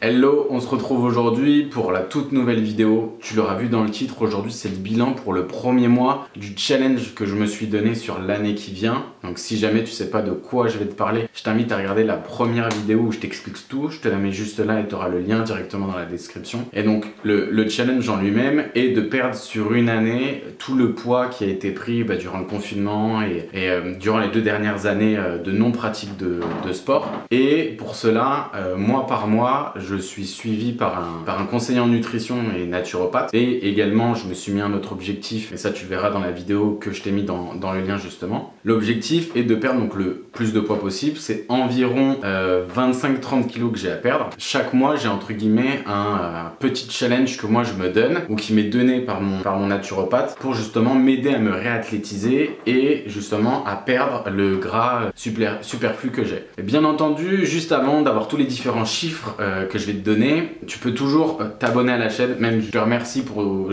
Hello, on se retrouve aujourd'hui pour la toute nouvelle vidéo. Tu l'auras vu dans le titre, aujourd'hui c'est le bilan pour le premier mois du challenge que je me suis donné sur l'année qui vient. Donc si jamais tu sais pas de quoi je vais te parler, je t'invite à regarder la première vidéo où je t'explique tout. Je te la mets juste là et tu auras le lien directement dans la description. Et donc le challenge en lui-même est de perdre sur une année tout le poids qui a été pris durant le confinement et durant les 2 dernières années de non-pratique de sport. Et pour cela, mois par mois, je suis suivi par un conseiller en nutrition et naturopathe. Et également, je me suis mis un autre objectif, et ça tu le verras dans la vidéo que je t'ai mis dans le lien justement. L'objectif est de perdre donc le plus de poids possible. C'est environ 25-30 kilos que j'ai à perdre. Chaque mois, j'ai entre guillemets un petit challenge que moi je me donne, ou qui m'est donné par mon naturopathe, pour justement m'aider à me réathlétiser et justement à perdre le gras superflu que j'ai. Et bien entendu, juste avant d'avoir tous les différents chiffres que je vais te donner, tu peux toujours t'abonner à la chaîne. Même je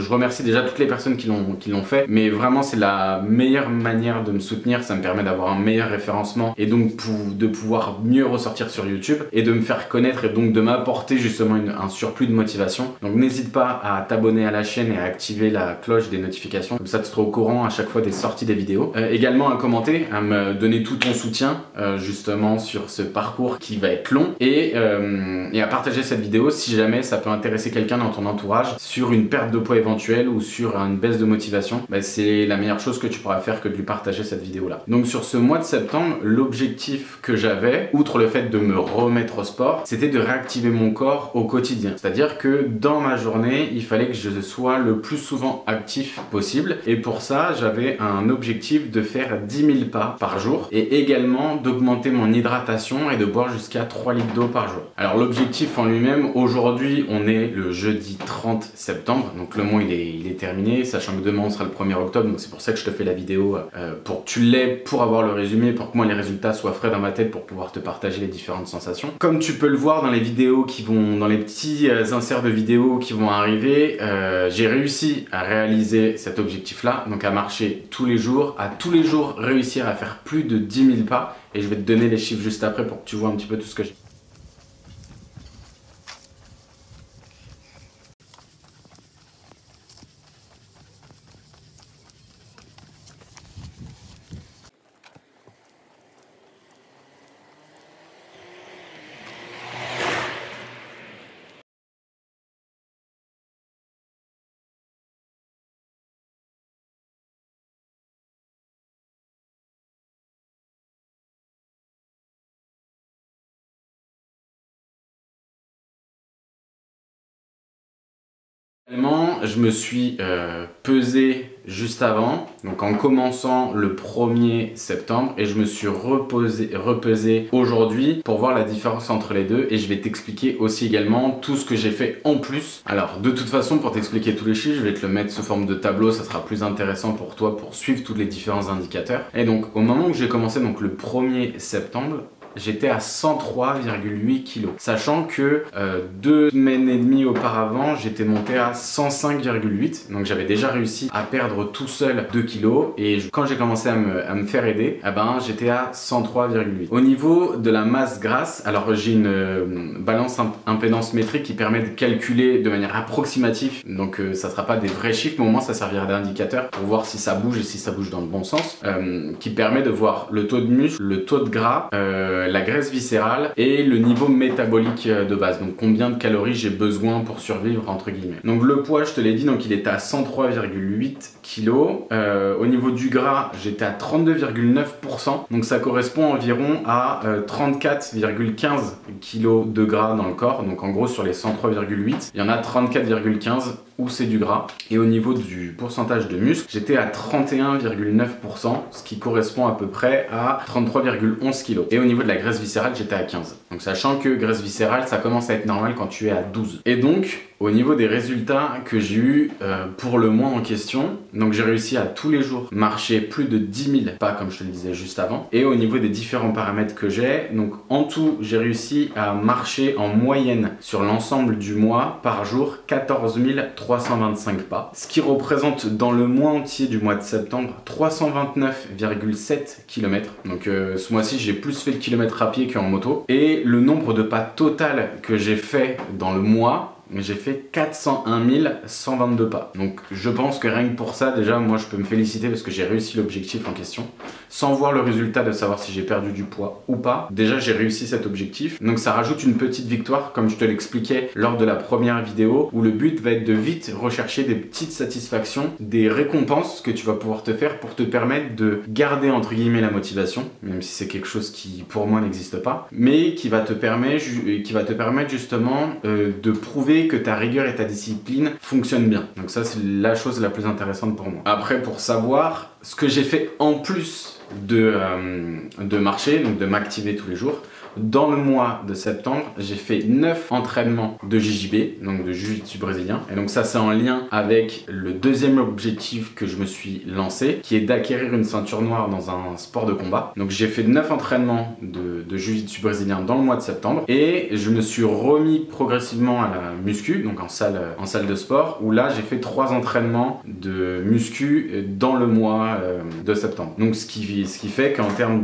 remercie déjà toutes les personnes qui l'ont fait, mais vraiment c'est la meilleure manière de me soutenir. Ça me permet d'avoir un meilleur référencement et donc de pouvoir mieux ressortir sur YouTube et de me faire connaître et donc de m'apporter justement un surplus de motivation. Donc n'hésite pas à t'abonner à la chaîne et à activer la cloche des notifications, comme ça tu seras au courant à chaque fois des sorties des vidéos. Également à commenter, à me donner tout ton soutien justement sur ce parcours qui va être long, et à partager cette vidéo si jamais ça peut intéresser quelqu'un dans ton entourage sur une perte de poids éventuelle ou sur une baisse de motivation. C'est la meilleure chose que tu pourras faire que de lui partager cette vidéo là. Donc sur ce mois de septembre, l'objectif que j'avais, outre le fait de me remettre au sport, c'était de réactiver mon corps au quotidien. C'est-à-dire que dans ma journée, il fallait que je sois le plus souvent actif possible, et pour ça j'avais un objectif de faire 10 000 pas par jour et également d'augmenter mon hydratation et de boire jusqu'à 3 litres d'eau par jour. Alors l'objectif en lui-même, aujourd'hui on est le jeudi 30 septembre, donc le mois il est terminé, sachant que demain on sera le 1er octobre, donc c'est pour ça que je te fais la vidéo pour que tu l'aies, pour avoir le résumé, pour que moi les résultats soient frais dans ma tête, pour pouvoir te partager les différentes sensations. Comme tu peux le voir dans les vidéos dans les petits inserts de vidéos qui vont arriver, j'ai réussi à réaliser cet objectif là, donc à marcher tous les jours, à tous les jours réussir à faire plus de 10 000 pas, et je vais te donner les chiffres juste après pour que tu vois un petit peu tout ce que j'ai. Je me suis pesé juste avant, donc en commençant le 1er septembre, et je me suis repesé aujourd'hui pour voir la différence entre les deux, et je vais t'expliquer aussi également tout ce que j'ai fait en plus. Alors de toute façon, pour t'expliquer tous les chiffres, je vais te le mettre sous forme de tableau, ça sera plus intéressant pour toi pour suivre tous les différents indicateurs. Et donc au moment où j'ai commencé, donc le 1er septembre, j'étais à 103,8 kg. Sachant que 2 semaines et demie auparavant, j'étais monté à 105,8. Donc j'avais déjà réussi à perdre tout seul 2 kg. Et quand j'ai commencé à me faire aider, j'étais à 103,8. Au niveau de la masse grasse, alors j'ai une balance impédance métrique qui permet de calculer de manière approximative. Donc ça sera pas des vrais chiffres, mais au moins ça servira d'indicateur pour voir si ça bouge et si ça bouge dans le bon sens. Qui permet de voir le taux de muscle, le taux de gras, la graisse viscérale et le niveau métabolique de base, donc combien de calories j'ai besoin pour survivre entre guillemets. Donc le poids, je te l'ai dit, donc il était à 103,8 kg. Au niveau du gras, j'étais à 32,9%, donc ça correspond environ à 34,15 kg de gras dans le corps. Donc en gros sur les 103,8, il y en a 34,15 où c'est du gras. Et au niveau du pourcentage de muscle, j'étais à 31,9%, ce qui correspond à peu près à 33,11 kg. Et au niveau de la graisse viscérale, j'étais à 15. Donc sachant que graisse viscérale, ça commence à être normal quand tu es à 12. Et donc au niveau des résultats que j'ai eu pour le mois en question, donc j'ai réussi à tous les jours marcher plus de 10 000 pas comme je te le disais juste avant. Et au niveau des différents paramètres que j'ai, donc en tout j'ai réussi à marcher en moyenne sur l'ensemble du mois par jour 14 325 pas. Ce qui représente dans le mois entier du mois de septembre 329,7 km. Donc ce mois-ci j'ai plus fait de kilomètres à pied qu'en moto. Et le nombre de pas total que j'ai fait dans le mois, j'ai fait 401 122 pas. Donc je pense que rien que pour ça, déjà moi je peux me féliciter parce que j'ai réussi l'objectif en question. Sans voir le résultat de savoir si j'ai perdu du poids ou pas, déjà j'ai réussi cet objectif. Donc ça rajoute une petite victoire comme je te l'expliquais lors de la première vidéo, où le but va être de vite rechercher des petites satisfactions, des récompenses que tu vas pouvoir te faire pour te permettre de garder entre guillemets la motivation, même si c'est quelque chose qui pour moi n'existe pas, mais qui va te permettre justement de prouver que ta rigueur et ta discipline fonctionnent bien. Donc ça c'est la chose la plus intéressante pour moi. Après, pour savoir ce que j'ai fait en plus de marcher, donc de m'activer tous les jours, dans le mois de septembre, j'ai fait 9 entraînements de JJB, donc de Jiu-Jitsu brésilien. Et donc ça c'est en lien avec le deuxième objectif que je me suis lancé, qui est d'acquérir une ceinture noire dans un sport de combat. Donc j'ai fait 9 entraînements de Jiu-Jitsu brésilien dans le mois de septembre. Et je me suis remis progressivement à la muscu, donc en salle de sport, où là j'ai fait 3 entraînements de muscu dans le mois de septembre. Donc ce qui fait qu'en termes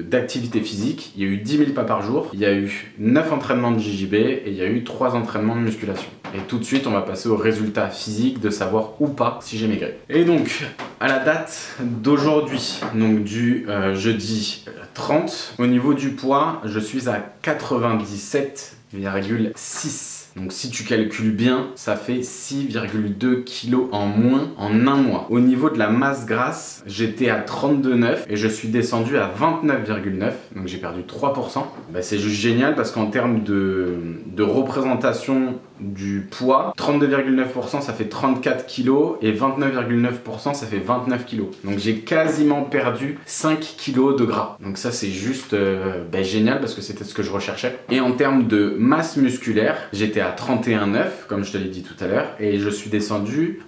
d'activité physique, il y a eu 10 000 pas par jour, il y a eu 9 entraînements de JJB et il y a eu 3 entraînements de musculation. Et tout de suite on va passer au résultat physique de savoir ou pas si j'ai maigré. Et donc à la date d'aujourd'hui, donc du jeudi 30, au niveau du poids, je suis à 97,6. Donc si tu calcules bien, ça fait 6,2 kg en moins en un mois. Au niveau de la masse grasse, j'étais à 32,9 et je suis descendu à 29,9. Donc j'ai perdu 3%. Bah, c'est juste génial parce qu'en termes de représentation du poids, 32,9% ça fait 34 kg et 29,9% ça fait 29 kg. Donc j'ai quasiment perdu 5 kg de gras. Donc ça c'est juste génial parce que c'était ce que je recherchais. Et en termes de masse musculaire, j'étais à 31,9 comme je te l'ai dit tout à l'heure et je suis descendu,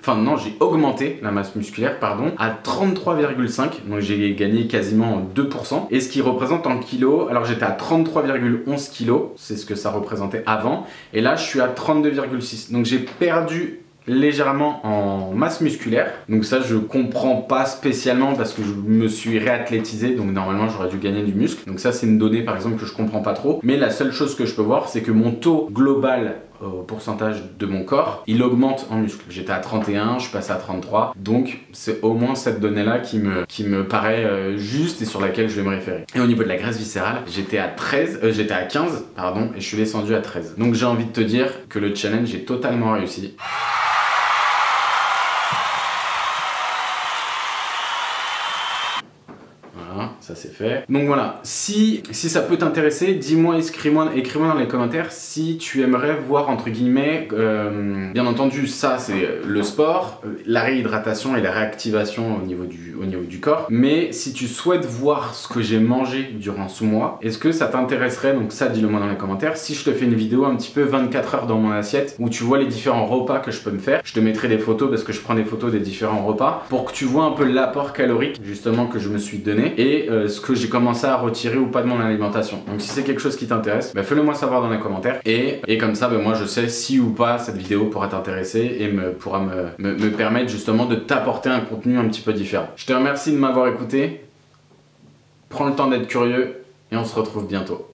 j'ai augmenté la masse musculaire à 33,5. Donc j'ai gagné quasiment 2%. Et ce qui représente en kilos, alors j'étais à 33,11 kg, c'est ce que ça représentait avant. Et là je suis à 32,6. Donc j'ai perdu légèrement en masse musculaire. Donc ça je comprends pas spécialement parce que je me suis réathlétisé, donc normalement j'aurais dû gagner du muscle. Donc ça c'est une donnée par exemple que je comprends pas trop. Mais la seule chose que je peux voir, c'est que mon taux global au pourcentage de mon corps, il augmente en muscle. J'étais à 31, je suis passé à 33, donc c'est au moins cette donnée là qui me paraît juste et sur laquelle je vais me référer. Et au niveau de la graisse viscérale, j'étais à 15 pardon, et je suis descendu à 13. Donc j'ai envie de te dire que le challenge est totalement réussi. Ça c'est fait. Donc voilà, si ça peut t'intéresser, dis-moi, écris-moi dans les commentaires si tu aimerais voir entre guillemets, bien entendu ça c'est le sport, la réhydratation et la réactivation au niveau du corps, mais si tu souhaites voir ce que j'ai mangé durant ce mois, est-ce que ça t'intéresserait? Donc ça dis-le moi dans les commentaires. Si je te fais une vidéo un petit peu 24 heures dans mon assiette où tu vois les différents repas que je peux me faire, je te mettrai des photos parce que je prends des photos des différents repas pour que tu vois un peu l'apport calorique justement que je me suis donné et ce que j'ai commencé à retirer ou pas de mon alimentation. Donc si c'est quelque chose qui t'intéresse, fais-le moi savoir dans les commentaires et comme ça moi je sais si ou pas cette vidéo pourra t'intéresser et pourra me permettre justement de t'apporter un contenu un petit peu différent. Je te remercie de m'avoir écouté, prends le temps d'être curieux et on se retrouve bientôt.